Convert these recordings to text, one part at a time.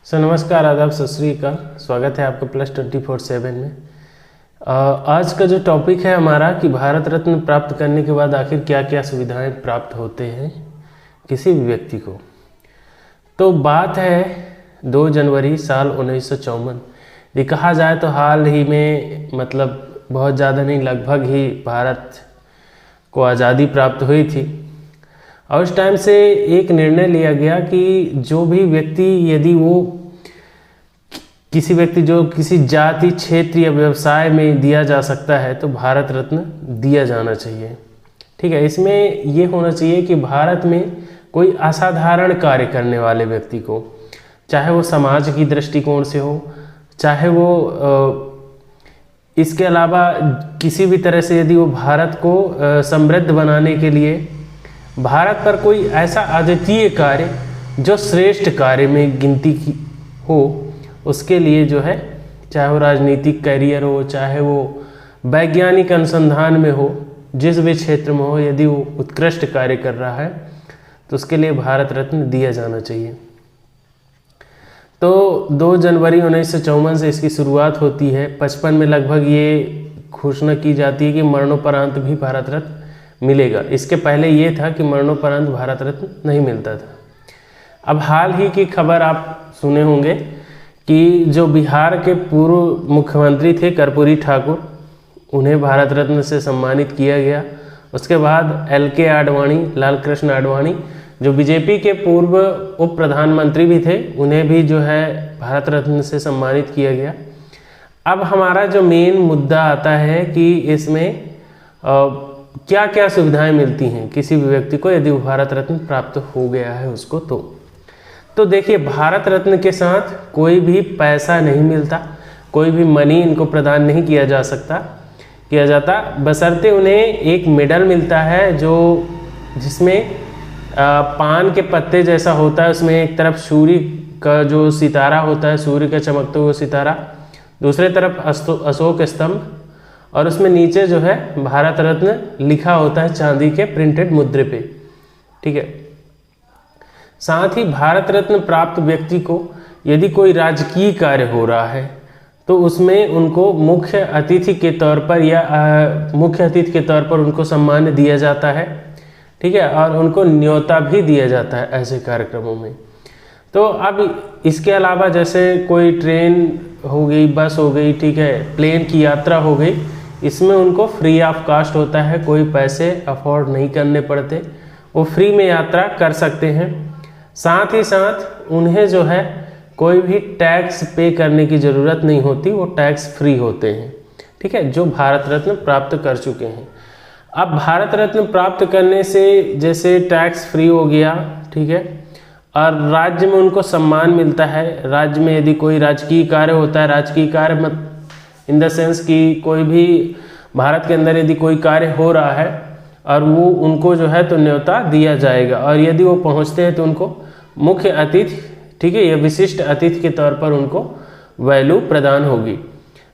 नमस्कार, आदाब, सत श्री अकाल। स्वागत है आपका +24/7 में। आज का जो टॉपिक है हमारा कि भारत रत्न प्राप्त करने के बाद आखिर क्या क्या सुविधाएं प्राप्त होते हैं किसी भी व्यक्ति को। तो बात है 2 जनवरी साल 1954। ये कहा जाए तो हाल ही में, मतलब बहुत ज़्यादा नहीं, लगभग ही भारत को आज़ादी प्राप्त हुई थी। और उस टाइम से एक निर्णय लिया गया कि जो भी व्यक्ति, यदि वो किसी व्यक्ति जो किसी जाति, क्षेत्र या व्यवसाय में दिया जा सकता है तो भारत रत्न दिया जाना चाहिए। ठीक है, इसमें ये होना चाहिए कि भारत में कोई असाधारण कार्य करने वाले व्यक्ति को, चाहे वो समाज की दृष्टिकोण से हो, चाहे वो इसके अलावा किसी भी तरह से, यदि वो भारत को समृद्ध बनाने के लिए भारत पर कोई ऐसा अद्वितीय कार्य जो श्रेष्ठ कार्य में गिनती की हो, उसके लिए जो है, चाहे वो राजनीतिक करियर हो, चाहे वो वैज्ञानिक अनुसंधान में हो, जिस भी क्षेत्र में हो, यदि वो उत्कृष्ट कार्य कर रहा है तो उसके लिए भारत रत्न दिया जाना चाहिए। तो 2 जनवरी 1954 से इसकी शुरुआत होती है। 55 में लगभग ये घोषणा की जाती है कि मरणोपरांत भी भारत रत्न मिलेगा। इसके पहले ये था कि मरणोपरांत भारत रत्न नहीं मिलता था। अब हाल ही की खबर आप सुने होंगे कि जो बिहार के पूर्व मुख्यमंत्री थे कर्पूरी ठाकुर, उन्हें भारत रत्न से सम्मानित किया गया। उसके बाद LK आडवाणी, लाल कृष्ण आडवाणी, जो बीजेपी के पूर्व उप प्रधानमंत्री भी थे, उन्हें भी जो है भारत रत्न से सम्मानित किया गया। अब हमारा जो मेन मुद्दा आता है कि इसमें क्या क्या सुविधाएं मिलती हैं किसी भी व्यक्ति को यदि वो भारत रत्न प्राप्त हो गया है उसको। तो देखिए, भारत रत्न के साथ कोई भी पैसा नहीं मिलता, कोई भी मनी इनको प्रदान नहीं किया जाता, बशर्ते उन्हें एक मेडल मिलता है जो जिसमें पान के पत्ते जैसा होता है। उसमें एक तरफ सूर्य का जो सितारा होता है, सूर्य का चमकता हुआ सितारा, दूसरे तरफ अशोक स्तंभ, और उसमें नीचे जो है भारत रत्न लिखा होता है चांदी के प्रिंटेड मुद्रे पे। ठीक है, साथ ही भारत रत्न प्राप्त व्यक्ति को यदि कोई राजकीय कार्य हो रहा है तो उसमें उनको मुख्य अतिथि के तौर पर उनको सम्मान दिया जाता है। ठीक है, और उनको न्योता भी दिया जाता है ऐसे कार्यक्रमों में। तो अब इसके अलावा जैसे कोई ट्रेन हो गई, बस हो गई, ठीक है, प्लेन की यात्रा हो गई, इसमें उनको फ्री ऑफ कास्ट होता है, कोई पैसे अफोर्ड नहीं करने पड़ते, वो फ्री में यात्रा कर सकते हैं। साथ ही साथ उन्हें जो है कोई भी टैक्स पे करने की ज़रूरत नहीं होती, वो टैक्स फ्री होते हैं। ठीक है, जो भारत रत्न प्राप्त कर चुके हैं। अब भारत रत्न प्राप्त करने से जैसे टैक्स फ्री हो गया, ठीक है, और राज्य में उनको सम्मान मिलता है। राज्य में यदि कोई राजकीय कार्य होता है, राजकीय कार्य मत इन द सेंस कि कोई भी भारत के अंदर यदि कोई कार्य हो रहा है और वो उनको जो है तो न्योता दिया जाएगा, और यदि वो पहुंचते हैं तो उनको मुख्य अतिथि, ठीक है, या विशिष्ट अतिथि के तौर पर उनको वैल्यू प्रदान होगी।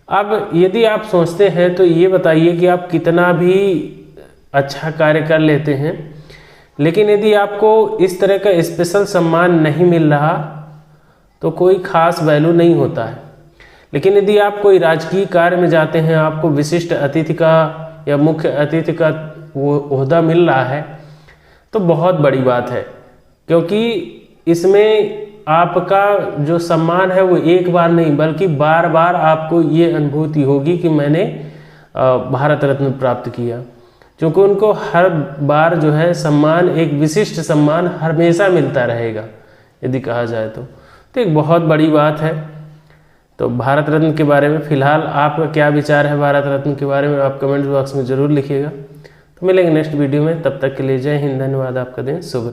अब यदि आप सोचते हैं तो ये बताइए कि आप कितना भी अच्छा कार्य कर लेते हैं, लेकिन यदि आपको इस तरह का स्पेशल सम्मान नहीं मिल रहा तो कोई खास वैल्यू नहीं होता है। लेकिन यदि आप कोई राजकीय कार्य में जाते हैं, आपको विशिष्ट अतिथि का या मुख्य अतिथि का वो ओहदा मिल रहा है, तो बहुत बड़ी बात है, क्योंकि इसमें आपका जो सम्मान है वो एक बार नहीं बल्कि बार बार आपको ये अनुभूति होगी कि मैंने भारत रत्न प्राप्त किया, क्योंकि उनको हर बार जो है सम्मान, एक विशिष्ट सम्मान हमेशा मिलता रहेगा यदि कहा जाए तो एक बहुत बड़ी बात है। तो भारत रत्न के बारे में फिलहाल आपका क्या विचार है भारत रत्न के बारे में, आप कमेंट बॉक्स में ज़रूर लिखिएगा। तो मिलेंगे नेक्स्ट वीडियो में, तब तक के लिए जय हिंद, धन्यवाद, आपका दिन शुभ रहे।